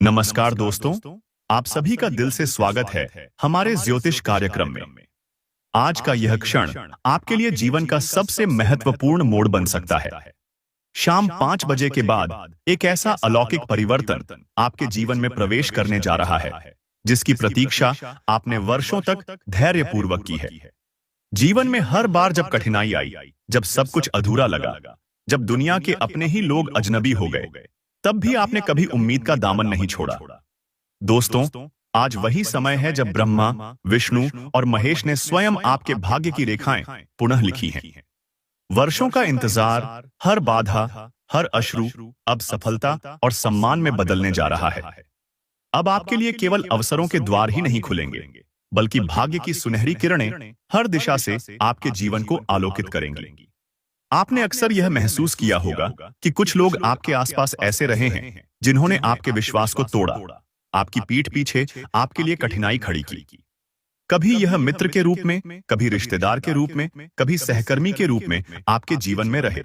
नमस्कार दोस्तों, आप सभी का दिल से स्वागत है हमारे ज्योतिष कार्यक्रम में। आज का यह क्षण आपके लिए जीवन का सबसे महत्वपूर्ण मोड़ बन सकता है। शाम 5 बजे के बाद एक ऐसा अलौकिक परिवर्तन आपके जीवन में प्रवेश करने जा रहा है, जिसकी प्रतीक्षा आपने वर्षों तक धैर्यपूर्वक की है। जीवन में हर बार जब कठिनाई आई, जब सब कुछ अधूरा लगा, जब दुनिया के अपने ही लोग अजनबी हो गए, तब भी आपने कभी उम्मीद का दामन नहीं छोड़ा। दोस्तों, आज वही समय है जब ब्रह्मा, विष्णु और महेश ने स्वयं आपके भाग्य की रेखाएं पुनः लिखी हैं। वर्षों का इंतजार, हर बाधा, हर अश्रु अब सफलता और सम्मान में बदलने जा रहा है। अब आपके लिए केवल अवसरों के द्वार ही नहीं खुलेंगे, बल्कि भाग्य की सुनहरी किरणें हर दिशा से आपके जीवन को आलोकित करेंगी। आपने अक्सर यह महसूस किया होगा कि कुछ लोग आपके आसपास ऐसे रहे हैं जिन्होंने आपके विश्वास को तोड़ा, आपकी पीठ पीछे आपके लिए कठिनाई खड़ी की। कभी यह मित्र के रूप में, कभी रिश्तेदार के रूप में, कभी सहकर्मी के रूप में आपके जीवन में रहे।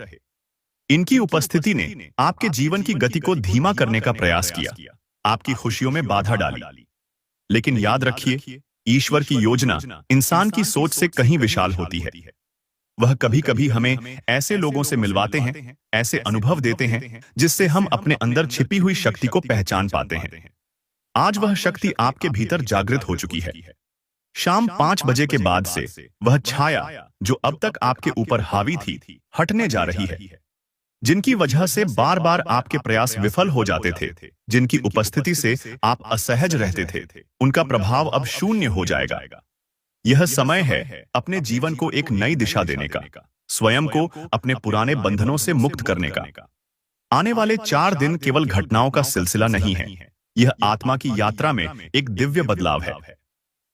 इनकी उपस्थिति ने आपके जीवन की गति को धीमा करने का प्रयास किया, आपकी खुशियों में बाधा डाली। लेकिन याद रखिए, ईश्वर की योजना इंसान की सोच से कहीं विशाल होती है। वह कभी कभी हमें ऐसे लोगों से मिलवाते हैं, ऐसे अनुभव देते हैं जिससे हम अपने अंदर छिपी हुई शक्ति को पहचान पाते हैं। आज वह शक्ति आपके भीतर जागृत हो चुकी है। शाम 5 बजे के बाद से वह छाया जो अब तक आपके ऊपर हावी थी, हटने जा रही है। जिनकी वजह से बार बार आपके प्रयास विफल हो जाते थे, जिनकी उपस्थिति से आप असहज रहते थे, उनका प्रभाव अब शून्य हो जाएगा। यह समय है अपने जीवन को एक नई दिशा देने का, स्वयं को अपने पुराने बंधनों से मुक्त करने का। आने वाले 4 दिन केवल घटनाओं का सिलसिला नहीं है, यह आत्मा की यात्रा में एक दिव्य बदलाव है।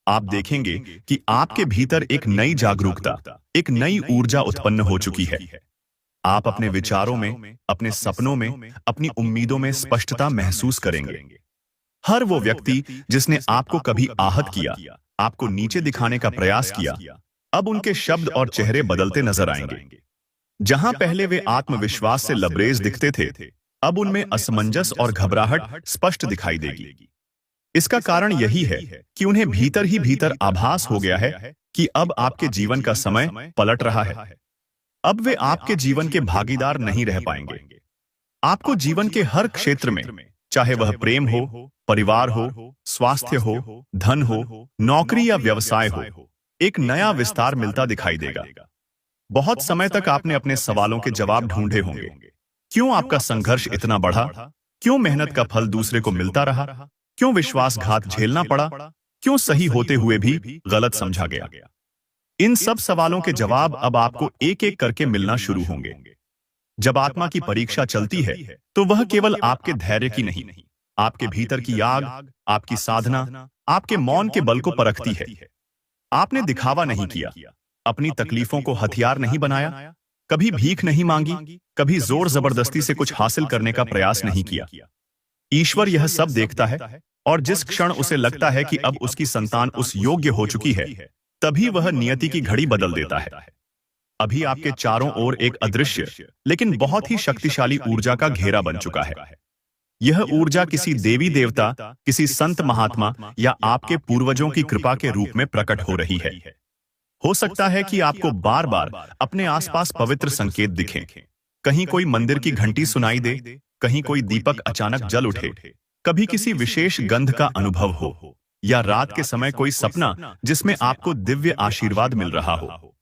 आप देखेंगे कि आपके भीतर एक नई जागरूकता, एक नई ऊर्जा उत्पन्न हो चुकी है। आप अपने विचारों में, अपने सपनों में, अपनी उम्मीदों में स्पष्टता महसूस करेंगे। हर वो व्यक्ति जिसने आपको कभी आहत किया, आपको नीचे दिखाने का प्रयास किया, अब उनके शब्द और चेहरे बदलते नजर आएंगे। जहां पहले वे आत्मविश्वास से लबरेज दिखते थे, अब उनमें असमंजस और घबराहट स्पष्ट दिखाई देगी। इसका कारण यही है कि उन्हें भीतर ही भीतर आभास हो गया है कि अब आपके जीवन का समय पलट रहा है। अब वे आपके जीवन के भागीदार नहीं रह पाएंगे। आपको जीवन के हर क्षेत्र में, चाहे वह प्रेम हो, परिवार हो, स्वास्थ्य हो, धन हो, नौकरी या व्यवसाय हो, एक नया विस्तार मिलता दिखाई देगा। बहुत समय तक आपने अपने सवालों के जवाब ढूंढे होंगे। क्यों आपका संघर्ष इतना बढ़ा? क्यों मेहनत का फल दूसरे को मिलता रहा? क्यों विश्वासघात झेलना पड़ा? क्यों सही होते हुए भी गलत समझा गया? इन सब सवालों के जवाब अब आपको एक एक करके मिलना शुरू होंगे। जब आत्मा की परीक्षा चलती है, तो वह केवल आपके धैर्य की नहीं, आपके भीतर की आग, आपकी साधना, आपके मौन के बल को परखती है। आपने दिखावा नहीं किया, अपनी तकलीफों को हथियार नहीं बनाया, कभी भीख नहीं मांगी, कभी जोर जबरदस्ती से कुछ हासिल करने का प्रयास नहीं किया। ईश्वर यह सब देखता है, और जिस क्षण उसे लगता है कि अब उसकी संतान उस योग्य हो चुकी है, तभी वह नियति की घड़ी बदल देता है। अभी आपके चारों ओर एक अदृश्य लेकिन बहुत ही शक्तिशाली ऊर्जा का घेरा बन चुका है। यह ऊर्जा किसी देवी देवता, किसी संत महात्मा या आपके पूर्वजों की कृपा के रूप में प्रकट हो रही है। हो सकता है कि आपको बार बार अपने आसपास पवित्र संकेत दिखें। कहीं कोई मंदिर की घंटी सुनाई दे, कहीं कोई दीपक अचानक जल उठे, कभी किसी विशेष गंध का अनुभव हो, या रात के समय कोई सपना जिसमें आपको दिव्य आशीर्वाद मिल रहा हो।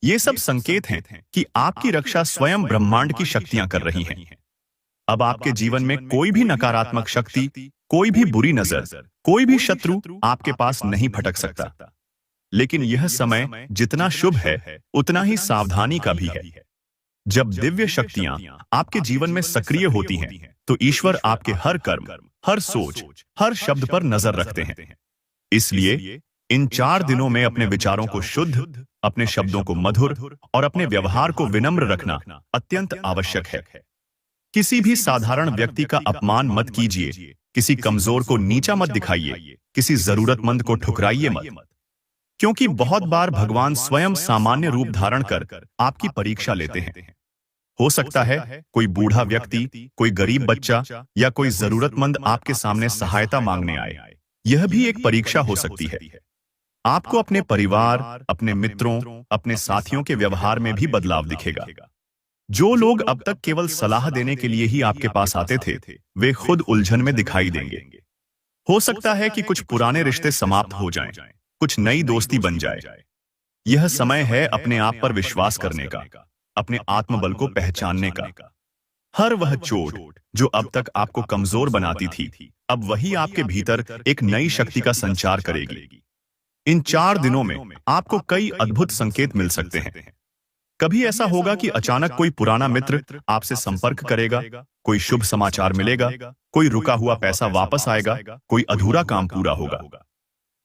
ये सब संकेत हैं कि आपकी रक्षा स्वयं ब्रह्मांड की शक्तियां कर रही हैं। अब आपके जीवन में कोई भी नकारात्मक शक्ति, कोई भी बुरी नजर, कोई भी शत्रु आपके पास नहीं फटक सकता। लेकिन यह समय जितना शुभ है, उतना ही सावधानी का भी है। जब दिव्य शक्तियां आपके जीवन में सक्रिय होती हैं, तो ईश्वर आपके हर कर्म, हर सोच, हर शब्द पर नजर रखते हैं। इसलिए इन 4 दिनों में अपने विचारों को शुद्ध, अपने शब्दों को मधुर और अपने व्यवहार को विनम्र रखना अत्यंत आवश्यक है। किसी भी साधारण व्यक्ति का अपमान मत कीजिए, किसी कमजोर को नीचा मत दिखाइए, किसी जरूरतमंद को ठुकराइए मत। क्योंकि बहुत बार भगवान स्वयं सामान्य रूप धारण कर आपकी परीक्षा लेते हैं। हो सकता है कोई बूढ़ा व्यक्ति, कोई गरीब बच्चा या कोई जरूरतमंद आपके सामने सहायता मांगने आए। यह भी एक परीक्षा हो सकती है। आपको अपने परिवार, अपने मित्रों, अपने साथियों के व्यवहार में भी बदलाव दिखेगा। जो लोग अब तक केवल सलाह देने के लिए ही आपके पास आते थे, वे खुद उलझन में दिखाई देंगे। हो सकता है कि कुछ पुराने रिश्ते समाप्त हो जाएं, कुछ नई दोस्ती बन जाए। यह समय है अपने आप पर विश्वास करने का, अपने आत्मबल को पहचानने का। हर वह चोट जो अब तक आपको कमजोर बनाती थी, अब वही आपके भीतर एक नई शक्ति का संचार करेगी। इन 4 दिनों में आपको कई अद्भुत संकेत मिल सकते हैं। कभी ऐसा होगा कि अचानक कोई पुराना मित्र आपसे संपर्क करेगा, कोई शुभ समाचार मिलेगा, कोई रुका हुआ पैसा वापस आएगा, कोई अधूरा काम पूरा होगा।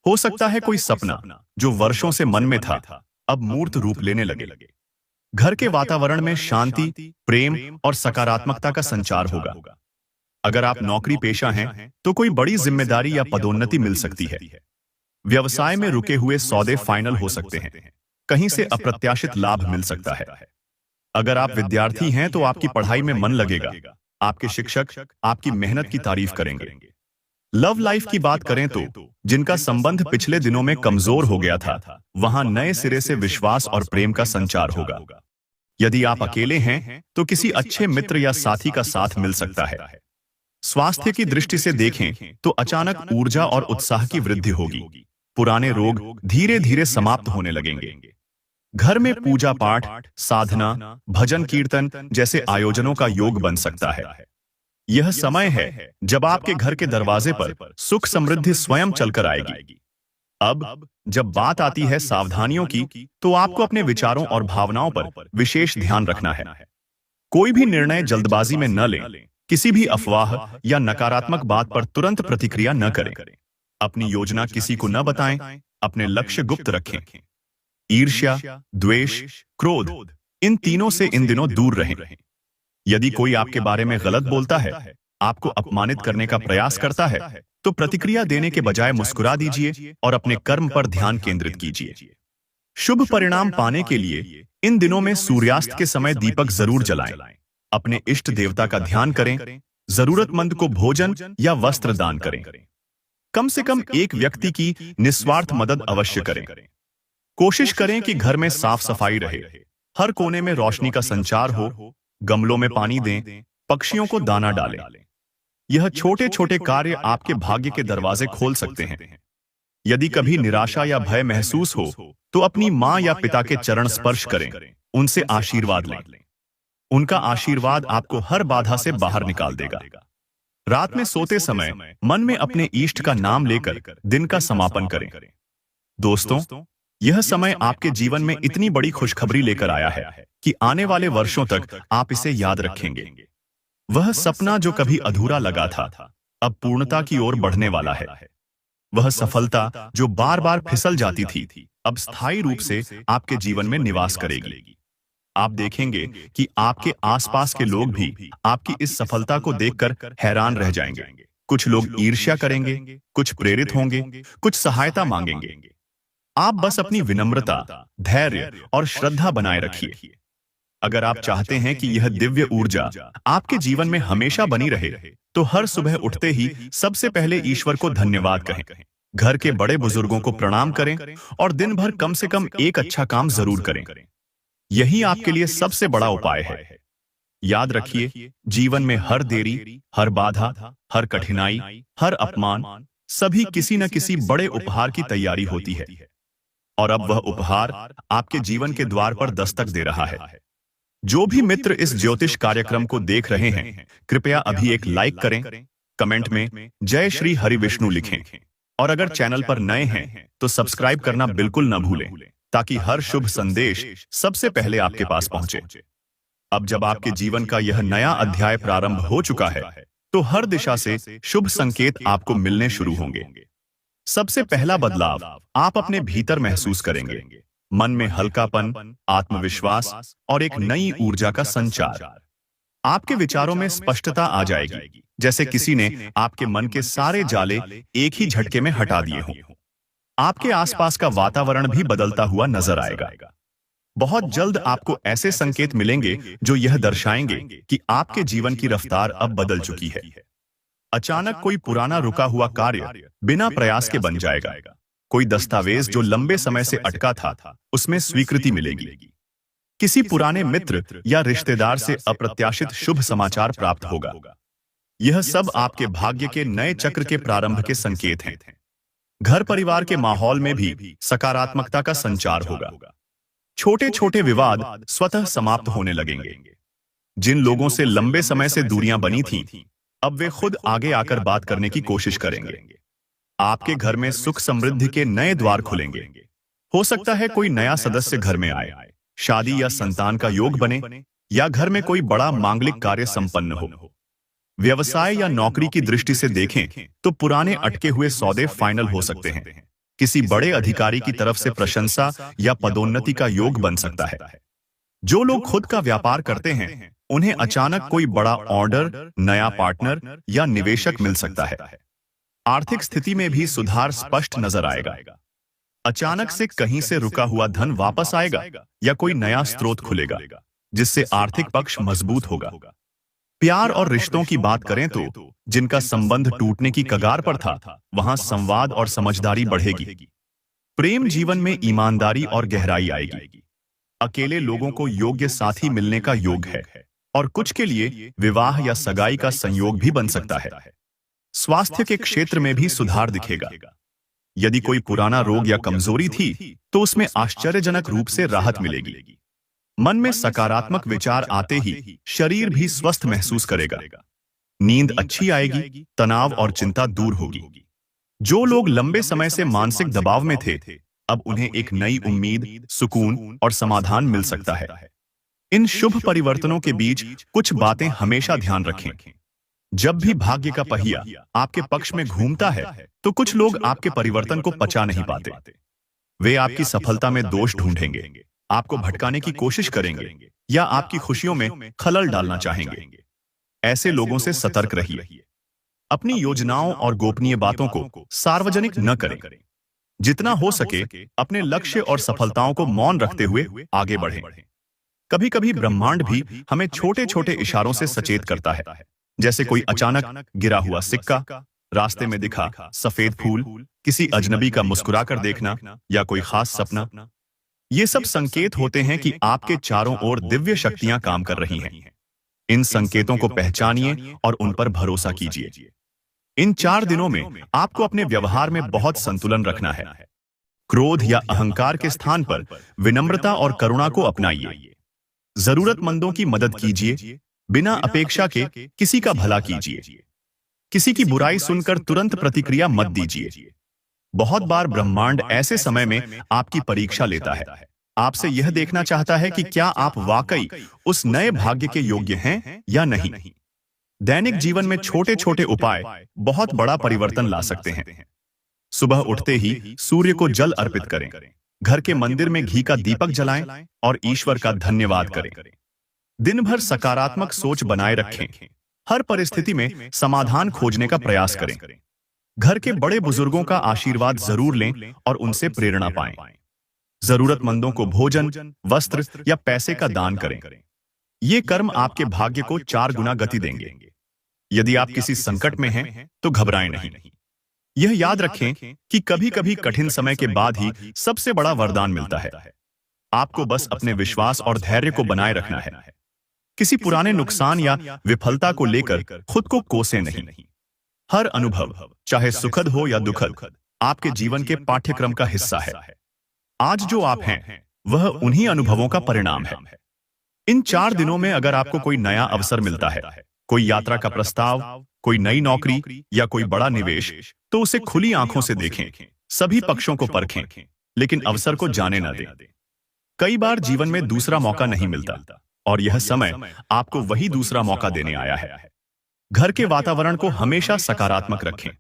हो सकता है कोई सपना जो वर्षों से मन में था, अब मूर्त रूप लेने लगे। घर के वातावरण में शांति, प्रेम और सकारात्मकता का संचार होगा। अगर आप नौकरी पेशा हैं, तो कोई बड़ी जिम्मेदारी या पदोन्नति मिल सकती है। व्यवसाय में रुके हुए सौदे फाइनल हो सकते हैं, कहीं से अप्रत्याशित लाभ मिल सकता है। अगर आप विद्यार्थी हैं तो आपकी पढ़ाई में मन लगेगा, आपके शिक्षक आपकी मेहनत की तारीफ करेंगे। लव लाइफ की बात करें तो जिनका संबंध पिछले दिनों में कमजोर हो गया था, वहां नए सिरे से विश्वास और प्रेम का संचार होगा। यदि आप अकेले हैं तो किसी अच्छे मित्र या साथी का साथ मिल सकता है। स्वास्थ्य की दृष्टि से देखें तो अचानक ऊर्जा और उत्साह की वृद्धि होगी। पुराने रोग धीरे धीरे समाप्त होने लगेंगे। घर में पूजा पाठ, साधना, भजन कीर्तन जैसे आयोजनों का योग बन सकता है। यह समय है जब आपके घर के दरवाजे पर सुख समृद्धि स्वयं चलकर आएगी। अब जब बात आती है सावधानियों की, तो आपको अपने विचारों और भावनाओं पर विशेष ध्यान रखना है। कोई भी निर्णय जल्दबाजी में न लें, किसी भी अफवाह या नकारात्मक बात पर तुरंत प्रतिक्रिया न करें। अपनी योजना किसी को न बताएं, अपने लक्ष्य गुप्त रखें। ईर्ष्या, द्वेष, क्रोध, इन तीनों से इन दिनों दूर रहें। यदि कोई आपके बारे में गलत बोलता है, आपको अपमानित करने का प्रयास करता है, तो प्रतिक्रिया देने के बजाय मुस्कुरा दीजिए और अपने कर्म पर ध्यान केंद्रित कीजिए। शुभ परिणाम पाने के लिए इन दिनों में सूर्यास्त के समय दीपक जरूर जलाएं। अपने इष्ट देवता का ध्यान करें, जरूरतमंद को भोजन या वस्त्र दान करें। कम से कम एक व्यक्ति की निस्वार्थ मदद अवश्य करें। कोशिश करें कि घर में साफ सफाई रहे, हर कोने में रोशनी का संचार हो, गमलों में पानी दें, पक्षियों को दाना डालें। यह छोटे छोटे कार्य आपके भाग्य के दरवाजे खोल सकते हैं। यदि कभी निराशा या भय महसूस हो, तो अपनी मां या पिता के चरण स्पर्श करें, उनसे आशीर्वाद लें। उनका आशीर्वाद आपको हर बाधा से बाहर निकाल देगा। रात में सोते समय मन में अपने इष्ट का नाम लेकर दिन का समापन करें। दोस्तों, यह समय आपके जीवन में इतनी बड़ी खुशखबरी लेकर आया है कि आने वाले वर्षों तक आप इसे याद रखेंगे। वह सपना जो कभी अधूरा लगा था, अब पूर्णता की ओर बढ़ने वाला है। वह सफलता जो बार बार फिसल जाती थी, अब स्थायी रूप से आपके जीवन में निवास करेगी। आप देखेंगे कि आपके आसपास के लोग भी आपकी इस सफलता को देखकर हैरान रह जाएंगे। कुछ लोग ईर्ष्या करेंगे, कुछ प्रेरित होंगे, कुछ सहायता मांगेंगे। आप बस अपनी विनम्रता, धैर्य और श्रद्धा बनाए रखिए। अगर आप चाहते हैं कि यह दिव्य ऊर्जा आपके जीवन में हमेशा बनी रहे, तो हर सुबह उठते ही सबसे पहले ईश्वर को धन्यवाद कहें। घर के बड़े बुजुर्गों को प्रणाम करें और दिन भर कम से कम एक अच्छा काम जरूर करें। यही आपके लिए सबसे बड़ा उपाय है। याद रखिए, जीवन में हर देरी, हर बाधा, हर कठिनाई, हर अपमान, सभी किसी न किसी बड़े उपहार की तैयारी होती है। और अब वह उपहार आपके जीवन के द्वार पर दस्तक दे रहा है। जो भी मित्र इस ज्योतिष कार्यक्रम को देख रहे हैं, कृपया अभी एक लाइक करें, कमेंट में जय श्री हरि विष्णु लिखें, और अगर चैनल पर नए हैं तो सब्सक्राइब करना बिल्कुल न भूलें, ताकि हर शुभ संदेश सबसे पहले आपके पास पहुंचे। अब जब आपके जीवन का यह नया अध्याय प्रारंभ हो चुका है, तो हर दिशा से शुभ संकेत आपको मिलने शुरू होंगे। सबसे पहला बदलाव आप अपने भीतर महसूस करेंगे। मन में हल्कापन, आत्मविश्वास और एक नई ऊर्जा का संचार। आपके विचारों में स्पष्टता आ जाएगी, जैसे किसी ने आपके मन के सारे जाले एक ही झटके में हटा दिए हों। आपके आसपास का वातावरण भी बदलता हुआ नजर आएगा। बहुत जल्द आपको ऐसे संकेत मिलेंगे जो यह दर्शाएंगे कि आपके जीवन की रफ्तार अब बदल चुकी है। अचानक कोई पुराना रुका हुआ कार्य बिना प्रयास के बन जाएगा। कोई दस्तावेज जो लंबे समय से अटका था, उसमें स्वीकृति मिलेगी। किसी पुराने मित्र या रिश्तेदार से अप्रत्याशित शुभ समाचार प्राप्त होगा। यह सब आपके भाग्य के नए चक्र के प्रारंभ के संकेत हैं। घर परिवार के माहौल में भी सकारात्मकता का संचार होगा। छोटे छोटे विवाद स्वतः समाप्त होने लगेंगे। जिन लोगों से लंबे समय से दूरियां बनी थीं, अब वे खुद आगे आकर बात करने की कोशिश करेंगे। आपके घर में सुख समृद्धि के नए द्वार खुलेंगे। हो सकता है कोई नया सदस्य घर में आए, शादी या संतान का योग बने, या घर में कोई बड़ा मांगलिक कार्य संपन्न हो। व्यवसाय या नौकरी की दृष्टि से देखें तो पुराने अटके हुए सौदे फाइनल हो सकते हैं। किसी बड़े अधिकारी की तरफ से प्रशंसा या पदोन्नति का योग बन सकता है। जो लोग खुद का व्यापार करते हैं, उन्हें अचानक कोई बड़ा ऑर्डर, नया पार्टनर या निवेशक मिल सकता है। आर्थिक स्थिति में भी सुधार स्पष्ट नजर आएगा। अचानक से कहीं से रुका हुआ धन वापस आएगा या कोई नया स्रोत खुलेगा, जिससे आर्थिक पक्ष मजबूत होगा। प्यार और रिश्तों की बात करें तो जिनका संबंध टूटने की कगार पर था, वहां संवाद और समझदारी बढ़ेगी। प्रेम जीवन में ईमानदारी और गहराई आएगी। अकेले लोगों को योग्य साथी मिलने का योग है, और कुछ के लिए विवाह या सगाई का संयोग भी बन सकता है। स्वास्थ्य के क्षेत्र में भी सुधार दिखेगा। यदि कोई पुराना रोग या कमजोरी थी, तो उसमें आश्चर्यजनक रूप से राहत मिलेगी। मन में सकारात्मक विचार आते ही शरीर भी स्वस्थ महसूस करेगा। नींद अच्छी आएगी, तनाव और चिंता दूर होगी। जो लोग लंबे समय से मानसिक दबाव में थे, अब उन्हें एक नई उम्मीद, सुकून और समाधान मिल सकता है। इन शुभ परिवर्तनों के बीच कुछ बातें हमेशा ध्यान रखें। जब भी भाग्य का पहिया आपके पक्ष में घूमता है, तो कुछ लोग आपके परिवर्तन को पचा नहीं पाते। वे आपकी सफलता में दोष ढूंढेंगे, आपको भटकाने की कोशिश करेंगे या आपकी खुशियों में खलल डालना चाहेंगे। ऐसे लोगों से सतर्क रहिए। अपनी योजनाओं और गोपनीय बातों को सार्वजनिक न करें। जितना हो सके अपने लक्ष्य और सफलताओं को मौन रखते हुए आगे बढ़ें। कभी कभी ब्रह्मांड भी हमें छोटे छोटे इशारों से सचेत करता है, जैसे कोई अचानक गिरा हुआ सिक्का, रास्ते में दिखा सफेद फूल, किसी अजनबी का मुस्कुराकर देखना या कोई खास सपना। ये सब संकेत होते हैं कि आपके चारों ओर दिव्य शक्तियां काम कर रही हैं। इन संकेतों को पहचानिए और उन पर भरोसा कीजिए। इन 4 दिनों में आपको अपने व्यवहार में बहुत संतुलन रखना है। क्रोध या अहंकार के स्थान पर विनम्रता और करुणा को अपनाइए। जरूरतमंदों की मदद कीजिए, बिना अपेक्षा के किसी का भला कीजिए। किसी की बुराई सुनकर तुरंत प्रतिक्रिया मत दीजिए। बहुत बार ब्रह्मांड ऐसे समय में आपकी परीक्षा लेता है। आपसे यह देखना चाहता है कि क्या आप वाकई उस नए भाग्य के योग्य हैं या नहीं। दैनिक जीवन में छोटे छोटे उपाय बहुत बड़ा परिवर्तन ला सकते हैं। सुबह उठते ही सूर्य को जल अर्पित करें, घर के मंदिर में घी का दीपक जलाएं और ईश्वर का धन्यवाद करें। दिन भर सकारात्मक सोच बनाए रखें। हर परिस्थिति में समाधान खोजने का प्रयास करें। घर के बड़े बुजुर्गों का आशीर्वाद जरूर लें और उनसे प्रेरणा पाएं। जरूरतमंदों को भोजन, वस्त्र या पैसे का दान करें। ये कर्म आपके भाग्य को 4 गुना गति देंगे। यदि आप किसी संकट में हैं, तो घबराएं नहीं। यह याद रखें कि कभी कभी कठिन समय के बाद ही सबसे बड़ा वरदान मिलता है। आपको बस अपने विश्वास और धैर्य को बनाए रखना है। किसी पुराने नुकसान या विफलता को लेकर खुद को कोसें नहीं। हर अनुभव, चाहे सुखद हो या दुखद, आपके जीवन के पाठ्यक्रम का हिस्सा है। आज जो आप हैं, वह उन्हीं अनुभवों का परिणाम है। इन 4 दिनों में अगर आपको कोई नया अवसर मिलता है, कोई यात्रा का प्रस्ताव, कोई नई नौकरी या कोई बड़ा निवेश, तो उसे खुली आंखों से देखें। सभी पक्षों को परखें, लेकिन अवसर को जाने न दें। कई बार जीवन में दूसरा मौका नहीं मिलता, और यह समय आपको वही दूसरा मौका देने आया है। घर के वातावरण को हमेशा सकारात्मक रखें।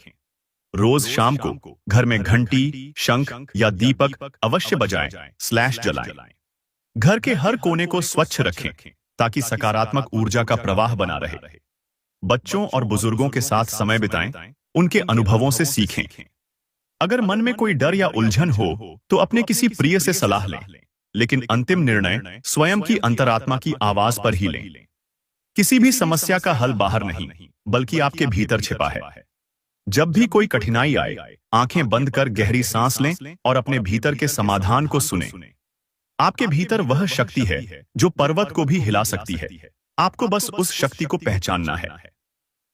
रोज शाम को घर में घंटी, शंख या दीपक अवश्य बजाएं, स्लैश जलाएं। घर के हर कोने को स्वच्छ रखें ताकि सकारात्मक ऊर्जा का प्रवाह बना रहे। बच्चों और बुजुर्गों के साथ समय बिताएं, उनके अनुभवों से सीखें। अगर मन में कोई डर या उलझन हो, तो अपने किसी प्रिय से सलाह लें। लेकिन अंतिम निर्णय स्वयं की अंतरात्मा की आवाज पर ही लें। किसी भी समस्या का हल बाहर नहीं, बल्कि आपके भीतर छिपा है। जब भी कोई कठिनाई आए, आंखें बंद कर गहरी सांस लें और अपने भीतर के समाधान को सुनें। आपके भीतर वह शक्ति है जो पर्वत को भी हिला सकती है। आपको बस उस शक्ति को पहचानना है।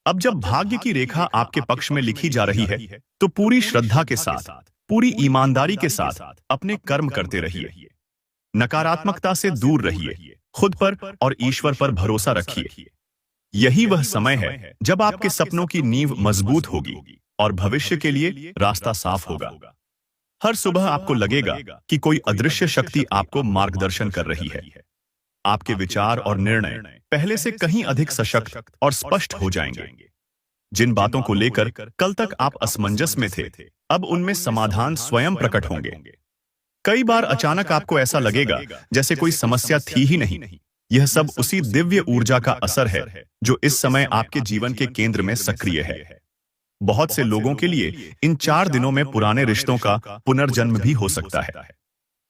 अब जब भाग्य की रेखा आपके पक्ष में लिखी जा रही है, तो पूरी श्रद्धा के साथ, पूरी ईमानदारी के साथ अपने कर्म करते रहिए। नकारात्मकता से दूर रहिए, खुद पर और ईश्वर पर भरोसा रखिए। यही वह समय है जब आपके सपनों की नींव मजबूत होगी और भविष्य के लिए रास्ता साफ होगा। हर सुबह आपको लगेगा कि कोई अदृश्य शक्ति आपको मार्गदर्शन कर रही है। आपके विचार और निर्णय पहले से कहीं अधिक सशक्त और स्पष्ट हो जाएंगे। जिन बातों को लेकर कल तक आप असमंजस में थे, अब उनमें समाधान स्वयं प्रकट होंगे। कई बार अचानक आपको ऐसा लगेगा जैसे कोई समस्या थी ही नहीं। यह सब उसी दिव्य ऊर्जा का असर है जो इस समय आपके जीवन के केंद्र में सक्रिय है। बहुत से लोगों के लिए इन 4 दिनों में पुराने रिश्तों का पुनर्जन्म भी हो सकता है।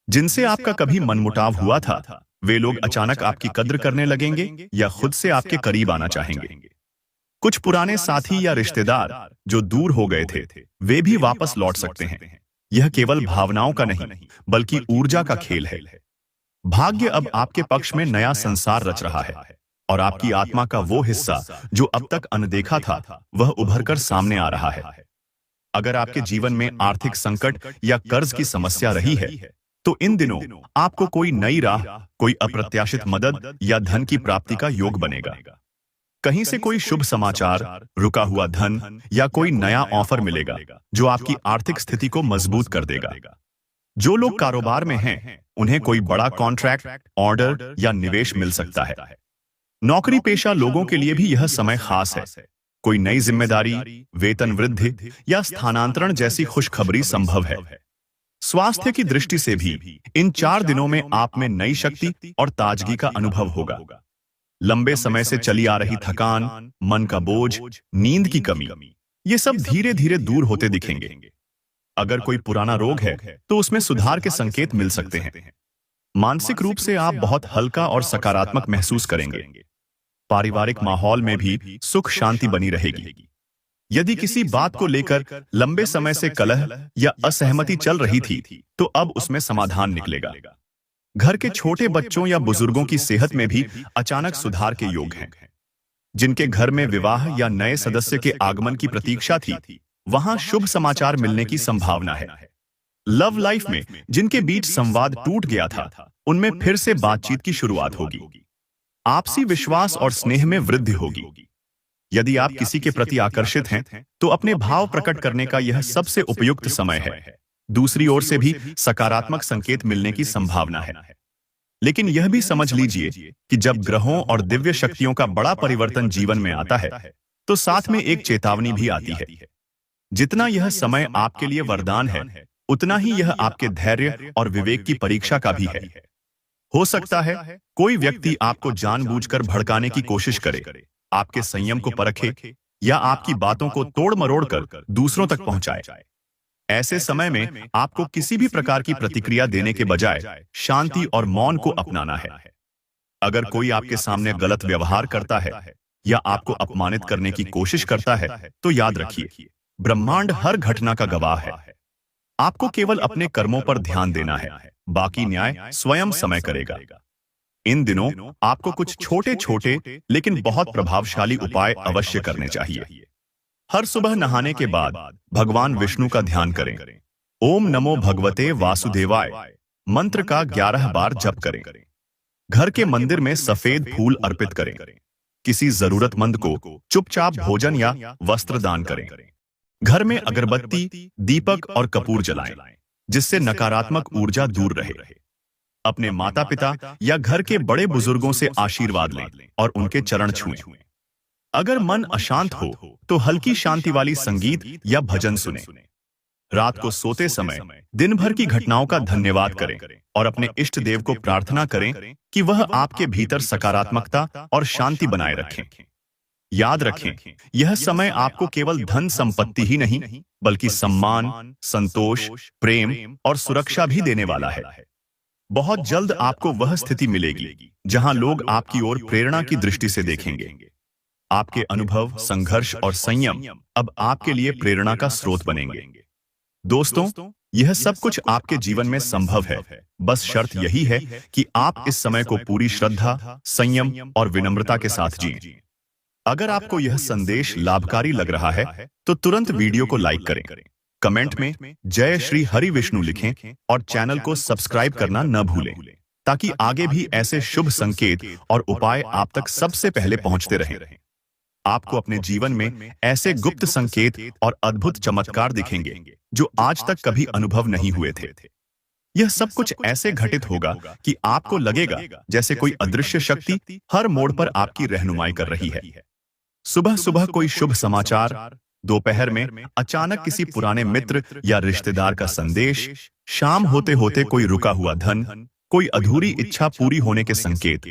जिनसे आपका कभी मनमुटाव हुआ था, वे लोग अचानक आपकी कद्र करने लगेंगे या खुद से आपके करीब आना चाहेंगे। कुछ पुराने साथी या रिश्तेदार जो दूर हो गए थे, वे भी वापस लौट सकते हैं। यह केवल भावनाओं का नहीं, बल्कि ऊर्जा का खेल है। भाग्य अब आपके पक्ष में नया संसार रच रहा है और आपकी आत्मा का वो हिस्सा जो अब तक अनदेखा था, वह उभरकर सामने आ रहा है। अगर आपके जीवन में आर्थिक संकट या कर्ज की समस्या रही है, तो इन दिनों आपको कोई नई राह, कोई अप्रत्याशित मदद या धन की प्राप्ति का योग बनेगा। कहीं से कोई शुभ समाचार, रुका हुआ धन या कोई नया ऑफर मिलेगा जो आपकी आर्थिक स्थिति को मजबूत कर देगा। जो लोग कारोबार में हैं, उन्हें कोई बड़ा कॉन्ट्रैक्ट, ऑर्डर या निवेश मिल सकता है। नौकरी पेशा लोगों के लिए भी यह समय खास है। कोई नई जिम्मेदारी, वेतन वृद्धि या स्थानांतरण जैसी खुशखबरी संभव है। स्वास्थ्य की दृष्टि से भी इन 4 दिनों में आप में नई शक्ति और ताजगी का अनुभव होगा। लंबे समय से चली आ रही थकान, मन का बोझ, नींद की कमी, ये सब धीरे धीरे दूर होते दिखेंगे। अगर कोई पुराना रोग है, तो उसमें सुधार के संकेत मिल सकते हैं। मानसिक रूप से आप बहुत हल्का और सकारात्मक महसूस करेंगे। पारिवारिक माहौल में भी सुख शांति बनी रहेगी। यदि किसी बात को लेकर लंबे समय से कलह या असहमति चल रही थी, तो अब उसमें समाधान निकलेगा। घर के छोटे बच्चों या बुजुर्गों की सेहत में भी अचानक सुधार के योग हैं। जिनके घर में विवाह या नए सदस्य के आगमन की प्रतीक्षा थी, वहां शुभ समाचार मिलने की संभावना है। लव लाइफ में जिनके बीच संवाद टूट गया था, उनमें फिर से बातचीत की शुरुआत होगी। आपसी विश्वास और स्नेह में वृद्धि होगी। यदि आप किसी के प्रति आकर्षित हैं, तो अपने भाव प्रकट करने का यह सबसे उपयुक्त समय है। दूसरी ओर से भी सकारात्मक संकेत मिलने की संभावना है। लेकिन यह भी समझ लीजिए कि जब ग्रहों और दिव्य शक्तियों का बड़ा परिवर्तन जीवन में आता है, तो साथ में एक चेतावनी भी आती है। जितना यह समय आपके लिए वरदान है, उतना ही यह आपके धैर्य और विवेक की परीक्षा का भी है। हो सकता है कोई व्यक्ति आपको जानबूझकर भड़काने की कोशिश करे, आपके संयम को परखे या आपकी बातों को तोड़ मरोड़ कर दूसरों तक पहुंचाए। ऐसे समय में आपको किसी भी प्रकार की प्रतिक्रिया देने के बजाय शांति और मौन को अपनाना है। अगर कोई आपके सामने गलत व्यवहार करता है या आपको अपमानित करने की कोशिश करता है, तो याद रखिए, ब्रह्मांड हर घटना का गवाह है। आपको केवल अपने कर्मों पर ध्यान देना है, बाकी न्याय स्वयं समय करेगा। इन दिनों आपको कुछ छोटे छोटे लेकिन बहुत प्रभावशाली उपाय अवश्य करने चाहिए। हर सुबह नहाने के बाद भगवान विष्णु का ध्यान करें। ओम नमो भगवते वासुदेवाय मंत्र का 11 बार जप करें। घर के मंदिर में सफेद फूल अर्पित करें। किसी जरूरतमंद को चुपचाप भोजन या वस्त्र दान करें। घर में अगरबत्ती, दीपक और कपूर जलाएं, जिससे नकारात्मक ऊर्जा दूर रहे। अपने माता पिता या घर के बड़े बुजुर्गों से आशीर्वाद लें और उनके चरण छुएं। अगर मन अशांत हो, तो हल्की शांति वाली संगीत या भजन सुनें। रात को सोते समय दिन भर की घटनाओं का धन्यवाद करें और अपने इष्ट देव को प्रार्थना करें कि वह आपके भीतर सकारात्मकता और शांति बनाए रखें। याद रखें, यह समय आपको केवल धन संपत्ति ही नहीं, बल्कि सम्मान, संतोष, प्रेम और सुरक्षा भी देने वाला है। बहुत जल्द आपको वह स्थिति मिलेगी जहां लोग आपकी ओर प्रेरणा की दृष्टि से देखेंगे। आपके अनुभव, संघर्ष और संयम अब आपके लिए प्रेरणा का स्रोत बनेंगे। दोस्तों, यह सब कुछ आपके जीवन में संभव है, बस शर्त यही है कि आप इस समय को पूरी श्रद्धा, संयम और विनम्रता के साथ जिएं। अगर आपको यह संदेश लाभकारी लग रहा है तो तुरंत वीडियो को लाइक करें, कमेंट में जय श्री हरि विष्णु लिखें और चैनल को सब्सक्राइब करना न भूलें, ताकि आगे भी ऐसे शुभ संकेत और उपाय आप तक सबसे पहले पहुंचते रहें। आपको अपने जीवन में ऐसे गुप्त संकेत और अद्भुत चमत्कार दिखेंगे जो आज तक कभी अनुभव नहीं हुए थे। यह सब कुछ ऐसे घटित होगा कि आपको लगेगा जैसे कोई अदृश्य शक्ति हर मोड़ पर आपकी रहनुमाई कर रही है। सुबह सुबह कोई शुभ समाचार, दोपहर में अचानक किसी पुराने मित्र या रिश्तेदार का संदेश, शाम होते होते कोई रुका हुआ धन, कोई अधूरी इच्छा पूरी होने के संकेत।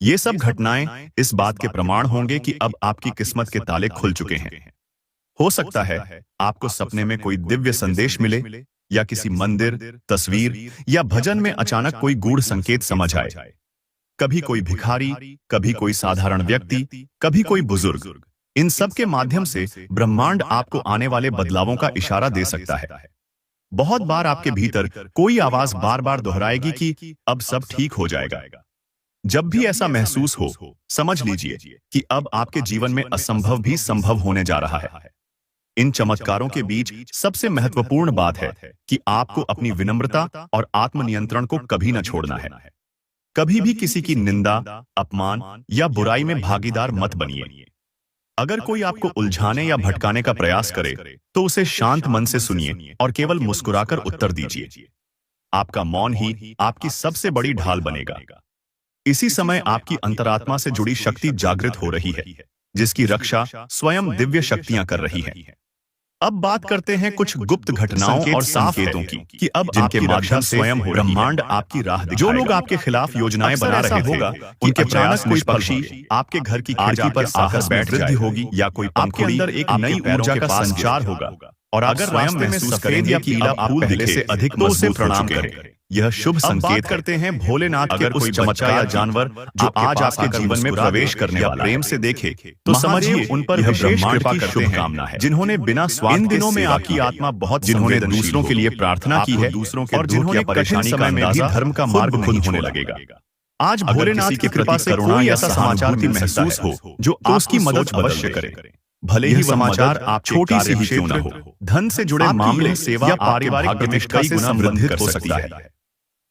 ये सब घटनाएं इस बात के प्रमाण होंगे कि अब आपकी किस्मत के ताले खुल चुके हैं। हो सकता है आपको सपने में कोई दिव्य संदेश मिले, या किसी मंदिर, तस्वीर या भजन में अचानक कोई गूढ़ संकेत समझ आए। कभी कोई भिखारी, कभी कोई साधारण व्यक्ति, कभी कोई बुजुर्ग। इन सब के माध्यम से ब्रह्मांड आपको आने वाले बदलावों का इशारा दे सकता है। बहुत बार आपके भीतर कोई आवाज बार बार दोहराएगी कि अब सब ठीक हो जाएगा। जब भी ऐसा महसूस हो, समझ लीजिए कि अब आपके जीवन में असंभव भी संभव होने जा रहा है। इन चमत्कारों के बीच सबसे महत्वपूर्ण बात है कि आपको अपनी विनम्रता और आत्मनियंत्रण को कभी न छोड़ना है। कभी भी किसी की निंदा, अपमान या बुराई में भागीदार मत बनिए। अगर कोई आपको उलझाने या भटकाने का प्रयास करे तो उसे शांत मन से सुनिए और केवल मुस्कुराकर उत्तर दीजिए। आपका मौन ही आपकी सबसे बड़ी ढाल बनेगा। इसी समय आपकी अंतरात्मा से जुड़ी शक्ति जागृत हो रही है, जिसकी रक्षा स्वयं दिव्य शक्तियां कर रही हैं। अब बात करते हैं कुछ गुप्त घटनाओं और संकेतों की कि अब जिनके माध्यम से स्वयं ब्रह्मांड आपकी राह दिखाएगा। जो लोग आपके खिलाफ योजनाएं बना रहे थे, उनके प्रयास कोई पक्षी आपके घर की खिड़की पर आकर बैठ वृद्धि होगी, या कोई आपके अंदर एक नई ऊर्जा का संचार होगा। और अगर स्वयं महसूस करेंगे कि अब आप पहले से अधिक तो उसे प्रणाम करें। यह शुभ संकेत करते हैं भोलेनाथ के उस चमत्कार या जानवर जो आज आपके जीवन में प्रवेश करने वाला प्रेम से देखे तो समझिए उन पर विशेष कृपा की शुभकामना है, जिन्होंने बिना स्वार्थ इन दिनों में आपकी आत्मा बहुत, जिन्होंने दूसरों के लिए प्रार्थना की है, दूसरों के और जिन्होंने परेशानी का अंदाजा धर्म का मार्ग खुद होने लगेगा। आज भोलेनाथ की कृपा से कोई ऐसा समाचार भी महसूस हो जो उसकी मदद अवश्य करे, भले ही समाचार आप छोटी सी ही क्यों न हो। धन से जुड़े मामले, सेवा या पारिवारिक प्रतिष्ठा से संबंधित हो सकता है।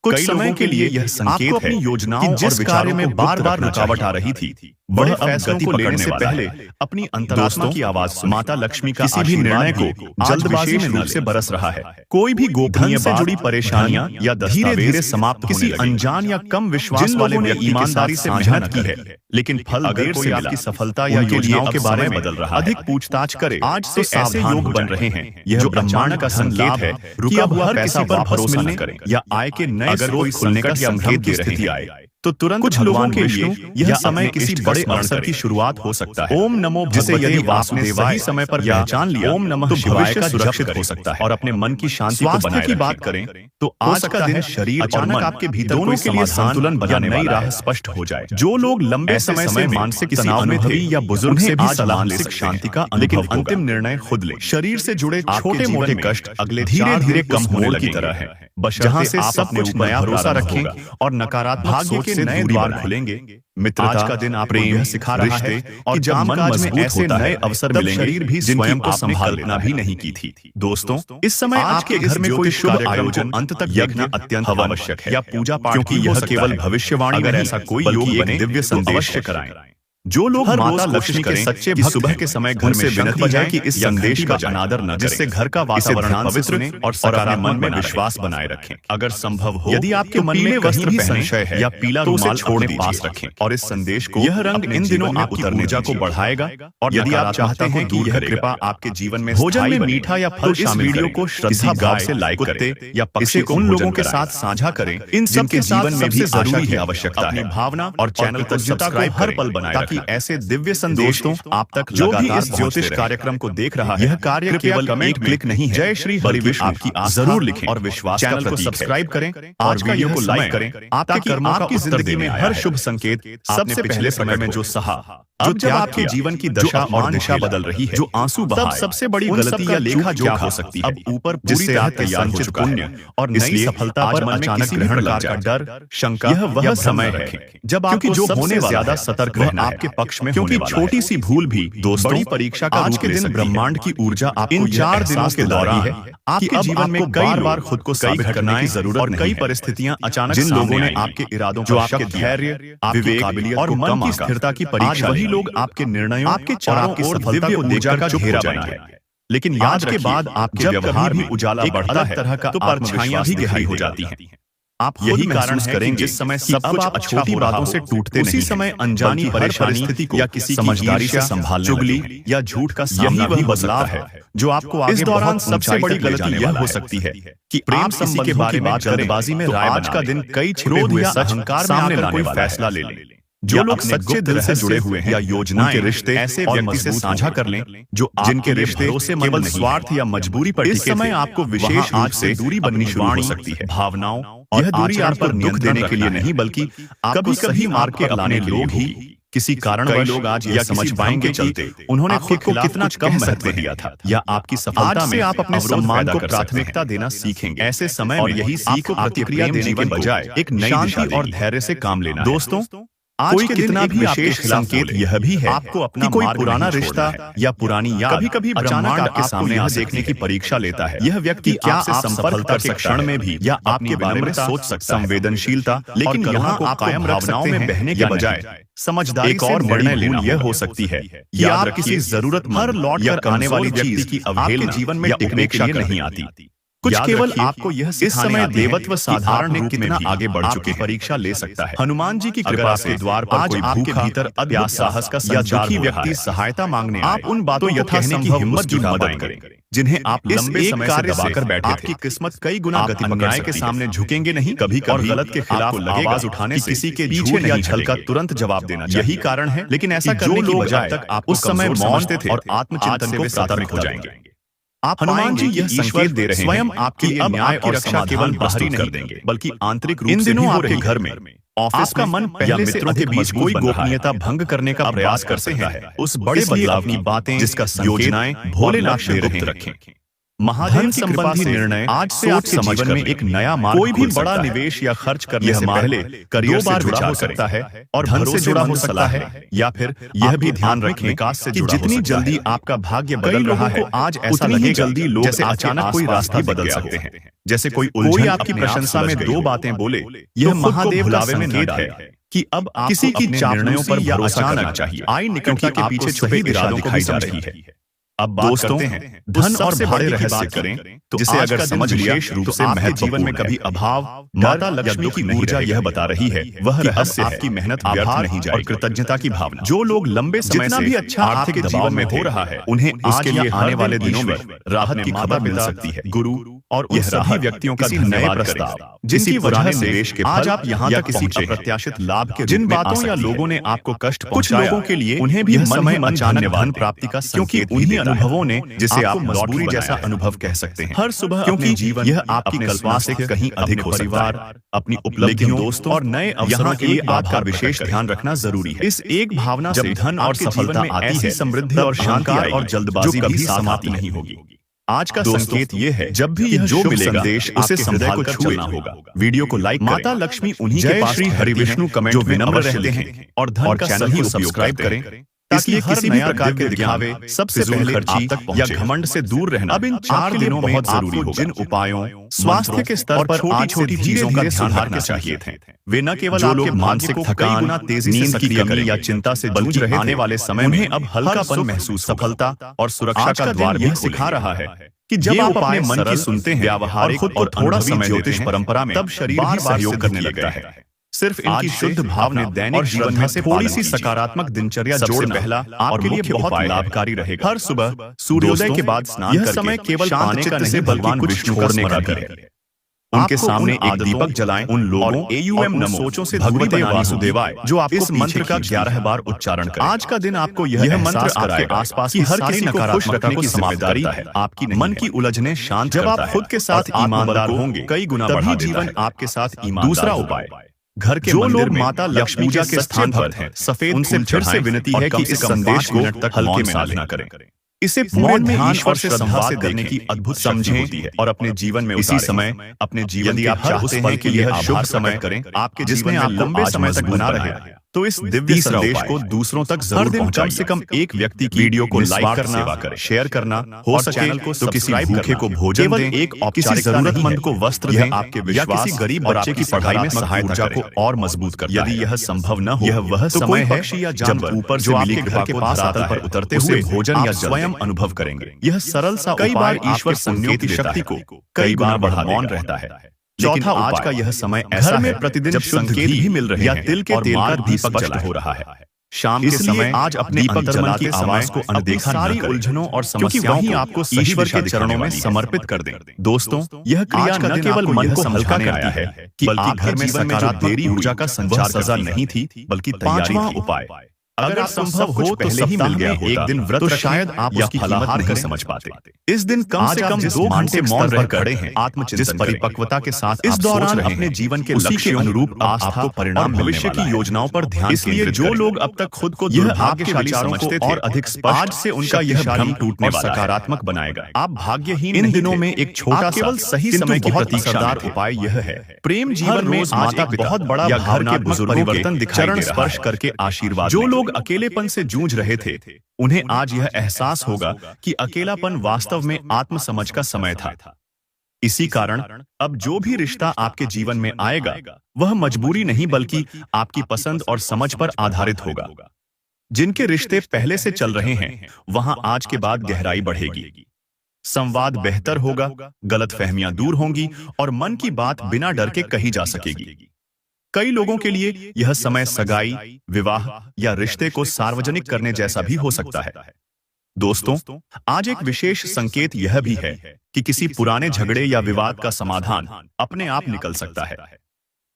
कुछ समय के लिए यह संकेत है कि जिस कार्य में बार बार रुकावट आ रही थी, वह अब गति पकड़ने से पहले अपनी अंतरात्मा की आवाज माता लक्ष्मी का किसी भी निर्णय को जल्दबाजी में रूप से बरस रहा है। कोई भी गोपनीय से जुड़ी परेशानियां या धीरे धीरे समाप्त, किसी अनजान या कम विश्वास वाले व्यक्ति ईमानदारी से मेहनत की है लेकिन फल देर से मिला, सफलता या योजनाओं के बारे में बदल रहा है, अधिक पूछताछ करे। आज से ऐसे योग बन रहे हैं यह ब्रह्मांड का संकेत है कि अब हर पैसा पर भरोसा न करें या आय के नए स्रोत खुलने का संकेत की स्थिति आए तो तुरंत कुछ लोगों के लिए यह समय किसी बड़े अवसर की शुरुआत हो सकता है। ओम नमो जिसे यदि आपने सही समय पर पहचान लिया ओम नमः शिवाय का सुरक्षित हो सकता है और अपने मन की शांति को बनाए की बात करें तो आज का दिन शरीर अचानक आपके भीतर दोनों के लिए संतुलन बनाने नई राह स्पष्ट हो जाए। जो लोग लंबे समय से मानसिक तनाव में थे या बुजुर्ग से भी सलाह ले शांति का, लेकिन अंतिम निर्णय खुद ले। शरीर से जुड़े छोटे मोटे कष्ट अगले धीरे धीरे कम होने की तरह है, जहाँ से सब कुछ नया भरोसा रखें और नकारात्मक भाग्य के नए द्वार खुलेंगे। मित्रता आज का दिन आप यह सिखा रहा है और जब मन मजबूत ऐसे नए अवसर मिलेंगे शरीर भी स्वयं को संभालना भी नहीं की थी। दोस्तों, इस समय आपके घर में कोई शुभ आयोजन अंत तक देखना अत्यंत आवश्यक है या पूजा पाठ, क्योंकि यह केवल भविष्यवाणी नहीं, ऐसा कोई योग बने दिव्य संदेश अवश्य कराएं। जो लोग माता लक्ष्मी के सच्चे भक्त सुबह के समय घर से विनती बजाएं कि इस संदेश का अनादर न करें, जिससे घर का वातावरण पवित्र और सकारात्मक मन में विश्वास बनाए रखें। अगर संभव हो, यदि आपके मन में वस्त्र भी संशय है या पीला रुमाल छोड़ पास रखें और इस संदेश को, यह रंग इन दिनों आपकी ऊर्जा को बढ़ाएगा और यदि आप चाहते हैं कि यह कृपा आपके जीवन में भोजन में मीठा या फल शामिल, वीडियो को श्रद्धा भाव से लाइक करें या पक्षी को उन लोगों के साथ साझा करें इन सबके जीवन में भी आशा की आवश्यकता है। भावना और चैनल को सब्सक्राइब हर पल बनाए की ऐसे दिव्य संदेश आप तक जो भी इस ज्योतिष कार्यक्रम को देख रहा है, यह कार्य केवल एक क्लिक नहीं है। जय श्री हरिविष्णु आपकी जरूर लिखें और विश्वास चैनल को सब्सक्राइब करें, आज वीडियो को लाइक करें, आपके कर्मों का जिंदगी में हर शुभ संकेत सबसे पहले समय में जो सहा, अब जब आपके जीवन की दशा और दिशा बदल रही है, जो आंसू बहाए, तब सबसे बड़ी गलती या लेखा जो हो सकती है, अब ऊपर जिससे आपके संचित पुण्य और नई सफलता पर अचानक ग्रहण लग जाए, डर, शंका, यह वह समय है जब आपको जो होने ज्यादा सतर्क रहना आपके पक्ष में, क्योंकि छोटी सी भूल भी दोस्तों बड़ी परीक्षा का आज के दिन ब्रह्मांड की ऊर्जा आपको इन 4 दिनों के दौरान है आपके जीवन में कई बार खुद को साबित करने की जरूरत और कई परिस्थितियां अचानक जिन लोगों ने आपके इरादों जो आपके धैर्य, आपकी काबिलियत और मन की स्थिरता की परीक्षा, वही लोग आपके निर्णयों, आपके चारों ओर सफलता को देखकर का घेरा बना है। लेकिन याद के बाद आपके व्यवहार में उजाला बढ़ता है, तरह का तो परछाइयां भी गहरी हो जाती हैं। आप यही कारण करेंगे जिस समय सब कुछ आप छोटी बातों से टूटते नहीं, उसी समय अनजानी परेशानी या किसी समझदारी से संभालने, चुगली या झूठ का सामना भी बदलाव है जो आपको आगे, इस दौरान सबसे बड़ी गलती यह हो सकती है कि प्रेम संबंध के बारे में जल्दबाजी में राय आज का दिन कई छिपे हुए सच अहंकार में आकर कोई फैसला ले ले। जो लोग सच्चे दिल से जुड़े हुए हैं या योजनाएं के रिश्ते ऐसे व्यक्ति से साझा कर लें जो जिनके रिश्ते केवल स्वार्थ या मजबूरी पर टिके, इस समय आपको विशेष रूप से दूरी बननी शुरू हो सकती है। भावनाओं, यह दूरी आप पर दुख देने के लिए नहीं बल्कि कभी कभी मार के लाने लोग ही किसी कारणवश लोग आज यह समझ पाएंगे चलते उन्होंने खुद को कितना कम महत्व दिया था, या आपकी सफलता में आप अपने सम्मान को प्राथमिकता देना सीखेंगे। ऐसे समय और यही सीख को प्रतिक्रिया देने के बजाय एक नई शांति और धैर्य से काम लेना। दोस्तों, आज के कितना भी विशेष संकेत यह भी है आपको अपना कोई पुराना रिश्ता या पुरानी याद कभी-कभी अचानक आपके सामने आ देखने की परीक्षा लेता है। यह व्यक्ति क्या आप संपर्क कर सकते क्षण में भी या आपके बारे में सोच सकता है, संवेदनशीलता, लेकिन यहाँ आप कायम भावनाओं में बहने के बजाय समझदारी एक और निर्णय लेना यह हो सकती है कि आप किसी जरूरतमंद लौट कर आने वाली चीज की अवहेलना जीवन में टिकने के लिए नहीं आती। कुछ केवल आपको यह इस समय देवत्व साधारण रूप कितना आगे बढ़ चुके परीक्षा ले सकता है। हनुमान जी की कृपा से द्वार पर कोई आपके भीतर अद्भुत साहस का या दुखी व्यक्ति सहायता मांगने आप उन बातों यथासंभव हिम्मत की मदद करें जिन्हें आप लंबे समय से दबाकर बैठे थे। आपकी किस्मत कई गुना गति पकड़ाए के सामने झुकेंगे नहीं, कभी कभी गलत के खिलाफ आवाज उठाने से किसी के पीछे या छल का तुरंत जवाब देना यही कारण है। लेकिन ऐसा करने की बजाय तक आप उस समय मौन थे और आत्मचिंतन को सतर्क हो जाएंगे। आप हनुमान जी यह संकेत दे रहे हैं स्वयं आपके लिए न्याय और रक्षा केवल बाहरी नहीं देंगे बल्कि आंतरिक रूप से भी आपके घर में, ऑफिस का मन पहले से मित्रों के बीच कोई गोपनीयता भंग करने का प्रयास कर सकता है। उस बड़े बदलाव की बातें जिसका योजनाएं भोले लक्ष्य गुप्त रखें। महाधन संबंधी निर्णय आज सोच समझ में एक नया मार्ग, कोई भी बड़ा निवेश या खर्च करने से पहले करियर से जुड़ा हो सकता है और धन से जुड़ा हो सकता है, या फिर यह भी ध्यान रखें विकास से जुड़ा जितनी जल्दी आपका भाग्य बदल रहा है आज ऐसा लगेगा जल्दी लोग जैसे अचानक कोई रास्ता बदल सकते हैं, जैसे कोई आपकी प्रशंसा में 2 बातें बोले। यह महादेव का संकेत है कि अब किसी की निर्णयों पर भरोसा करना चाहिए। आई निकटता के पीछे छुपे इरादों को दिखा रही है। अब बात करते हैं धन और बड़े रहस्य करें तो जिसे अगर समझ लिया रूप से महत्व जीवन में कभी अभाव, माता लक्ष्मी की ऊर्जा यह बता रही है वह रहस्य आपकी मेहनत व्यर्थ नहीं जाए और कृतज्ञता की भावना। जो लोग लंबे समय से भी अच्छा आर्थिक जीवन में हो रहा है उन्हें इसके लिए आने वाले दिनों में राहत की खबर मिल सकती है। गुरु और यह सभी व्यक्तियों का नए प्रस्ताव जिनकी वजह से निवेश के आज आप यहाँ तक किसी अप्रत्याशित लाभ के जिन बातों या लोगों ने आपको कष्ट पहुंचाया, कुछ लोगों के लिए उन्हें भी समय अचानक धन प्राप्ति का, क्योंकि उन्हीं अनुभवों ने जिसे आप मजबूरी जैसा अनुभव कह सकते हैं। हर सुबह क्योंकि जीवन यह आपकी कल्पना से कहीं अधिक हो सकता है। अपनी उपलब्धियों, दोस्तों और नए अवसरों के लिए आपका विशेष ध्यान रखना जरूरी है। इस एक भावना से धन और सफलता आती है, समृद्धि और शांति और जल्दबाजी कभी समाप्ति नहीं होगी। आज का संकेत ये है जब भी यह जो मिलेगा संदेश उसे संभाल कर चलना होगा। वीडियो को लाइक, माता लक्ष्मी उन्हीं के पास श्री हरिविष्णु कमेंट जो विनम्र रहते हैं और धन का चैनल को सब्सक्राइब करें ताकि किसी भी प्रकार के दिखावे, सबसे पहले खर्ची या घमंड से दूर रहना अब इन 4 दिनों में बहुत जरूरी होगा। जिन उपायों, स्वास्थ्य के स्तर पर छोटी-छोटी चीजों का ध्यान रखना चाहिए थे, वे न केवल आपके मानसिक थकान, नींद की कमी या चिंता से जूझ रहे आने वाले समय में अब हल्कापन महसूस, सफलता और सुरक्षा का द्वार भी सिखा रहा है कि जब आप अपने मन की सुनते हैं, व्यवहार खुद और थोड़ा समय ज्योतिष परंपरा में, तब शरीर भी सहयोग करने लगता है। सिर्फ इनकी शुद्ध भाव ने दैनिक जीवन में से थोड़ी सी सकारात्मक दिनचर्या जोड़ना पहला आपके लिए बहुत लाभकारी रहेगा। हर सुबह सूर्योदय के बाद स्नान करके समय केवल पाने का नहीं भगवान विष्णु करने का भी है। उनके सामने एक दीपक जलाएं, उन लोगों AUM नमो सोचों से भगवते वासुदेवाय जो आप इस मंत्र का 11 बार उच्चारण करें। आज का दिन आपको यह मंत्र आपके आसपास की हर किसी नकारात्मकता को जिम्मेदारी है आपकी नहीं। मन की उलझने शांत जब आप खुद के साथ ईमानदार होंगे कई गुना बढ़ा जीवन आपके साथ ईमानदार। दूसरा उपाय, घर के मंदिर में माता लक्ष्मी पूजा के स्थान पर हैं सफेद उनसे फिर से विनती है कि इस संदेश को मिनट तक हल्के में ना करें। इसे पूरे ध्यान और श्रद्धा से करने की अद्भुत समझ होती है और अपने जीवन में इसी समय अपने जीवन यदि आप चाहते हैं कि यह शुभ समय करें आपके जिसमें आप लंबे समय तक बना रहे तो इस दिव्य संदेश को दूसरों तक जरूर पहुंचाइए। कम से कम एक व्यक्ति की वीडियो को लाइक करना, शेयर करना, हो सके तो किसी भूखे को भोजन दें, एक किसी जरूरतमंद को वस्त्र दें, आपके विश्वास किसी गरीब बच्चे की पढ़ाई में सहायता को और मजबूत करता है। यदि यह संभव न हो, यह वह समय है जब ऊपर जो आपके घर के पास आतल पर उतरते हुए भोजन या स्वयं अनुभव करेंगे। यह सरल सा कई बार ईश्वर संयोग की शक्ति को कई बार बढ़ा मौन रहता है। चौथा आज का यह समय ऐसा है प्रतिदिन जब संकेत भी मिल रहे हैं या तिल के तेल का दीपक जला हो रहा है। शाम के समय आज अपने अंतर्मन की आवाज को अनदेखा सारी उलझनों और समस्याओं को आपको ईश्वर के चरणों में समर्पित कर दें। दोस्तों, यह क्रिया न केवल मन को हल्का करती है बल्कि घर में सकारात्मक देरी ऊर्जा का संचार सजा नहीं थी बल्कि तैयारी थी। उपाय, अगर संभव हो पहले ही मिल गया एक दिन व्रत तो शायद आप उसकी फलाहार नहीं समझ पाते। इस दिन कम से कम 2 घंटे मौन रह खड़े हैं आत्मचिंतन जिस परिपक्वता के साथ इस दौरान अपने जीवन के लक्ष्य के अनुरूप आस्था परिणाम भविष्य की योजनाओं पर ध्यान। इसलिए जो लोग अब तक खुद को दुर्भाग्यशाली समझते थे और अधिक स्पष्ट, आज से उनका यह भ्रम टूटने वाला है, सकारात्मक बनाएगा। आप भाग्यहीन इन दिनों में एक छोटा केवल सही समय की प्रतीक्षादार उपाय यह है, प्रेम जीवन में माता बहुत बड़ा या घर के बुजुर्गों के चरण स्पर्श करके आशीर्वाद। जो लोग अकेलेपन से जूझ रहे थे उन्हें आज यह एहसास होगा कि अकेलापन वास्तव में आत्मसमझ का समय था। इसी कारण अब जो भी रिश्ता आपके जीवन में आएगा वह मजबूरी नहीं बल्कि आपकी पसंद और समझ पर आधारित होगा। जिनके रिश्ते पहले से चल रहे हैं वहां आज के बाद गहराई बढ़ेगी, संवाद बेहतर होगा, गलतफहमियां दूर होंगी और मन की बात बिना डर के कही जा सकेगी। कई लोगों के लिए यह समय सगाई, विवाह या रिश्ते को सार्वजनिक करने जैसा भी हो सकता है। दोस्तों, आज एक विशेष संकेत यह भी है कि किसी पुराने झगड़े या विवाद का समाधान अपने आप निकल सकता है,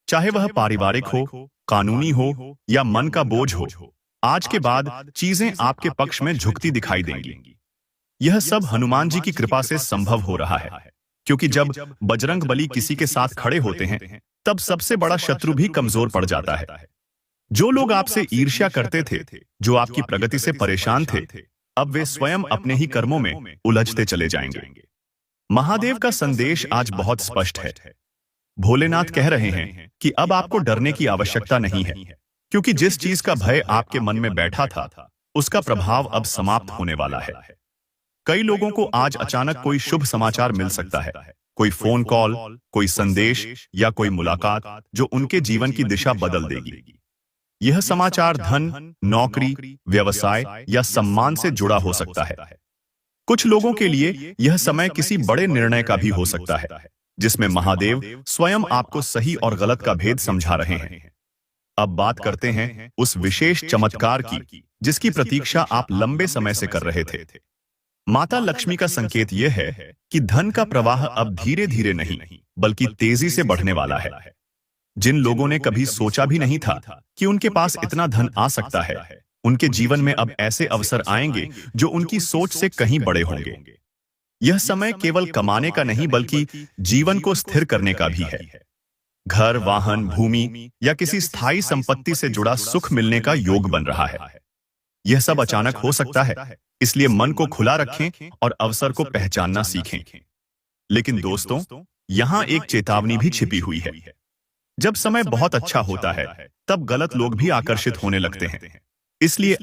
चाहे वह पारिवारिक हो, कानूनी हो या मन का बोझ हो। आज के बाद चीजें आपके पक्ष में झुकती दिखाई देंगी। यह सब हनुमान जी की कृपा से संभव हो रहा है, क्योंकि जब बजरंग बली किसी के साथ खड़े होते हैं तब सबसे बड़ा शत्रु भी कमजोर पड़ जाता है। जो लोग आपसे ईर्ष्या करते थे, जो आपकी प्रगति से परेशान थे, अब वे स्वयं अपने ही कर्मों में उलझते चले जाएंगे। महादेव का संदेश आज बहुत स्पष्ट है। भोलेनाथ कह रहे हैं कि अब आपको डरने की आवश्यकता नहीं है, क्योंकि जिस चीज का भय आपके मन में बैठा था उसका प्रभाव अब समाप्त होने वाला है। कई लोगों को आज अचानक कोई शुभ समाचार मिल सकता है, कोई फोन कॉल, कोई संदेश या कोई मुलाकात जो उनके जीवन की दिशा बदल देगी। यह समाचार धन, नौकरी, व्यवसाय या सम्मान से जुड़ा हो सकता है। कुछ लोगों के लिए यह समय किसी बड़े निर्णय का भी हो सकता है, जिसमें महादेव स्वयं आपको सही और गलत का भेद समझा रहे हैं। अब बात करते हैं उस विशेष चमत्कार की जिसकी प्रतीक्षा आप लंबे समय से कर रहे थे। माता लक्ष्मी का संकेत यह है कि धन का प्रवाह अब धीरे धीरे नहीं बल्कि तेजी से बढ़ने वाला है। जिन लोगों ने कभी सोचा भी नहीं था कि उनके पास इतना धन आ सकता है, उनके जीवन में अब ऐसे अवसर आएंगे जो उनकी सोच से कहीं बड़े होंगे। यह समय केवल कमाने का नहीं बल्कि जीवन को स्थिर करने का भी है। घर, वाहन, भूमि या किसी स्थायी संपत्ति से जुड़ा सुख मिलने का योग बन रहा है। यह सब अचानक हो सकता है, इसलिए मन को खुला रखें और अवसर को पहचानना सीखें। लेकिन दोस्तों, यहां एक चेतावनी भी छिपी हुई है। जब समय बहुत अच्छा होता है तब गलत लोग भी आकर्षित होने लगते हैं। इसलिए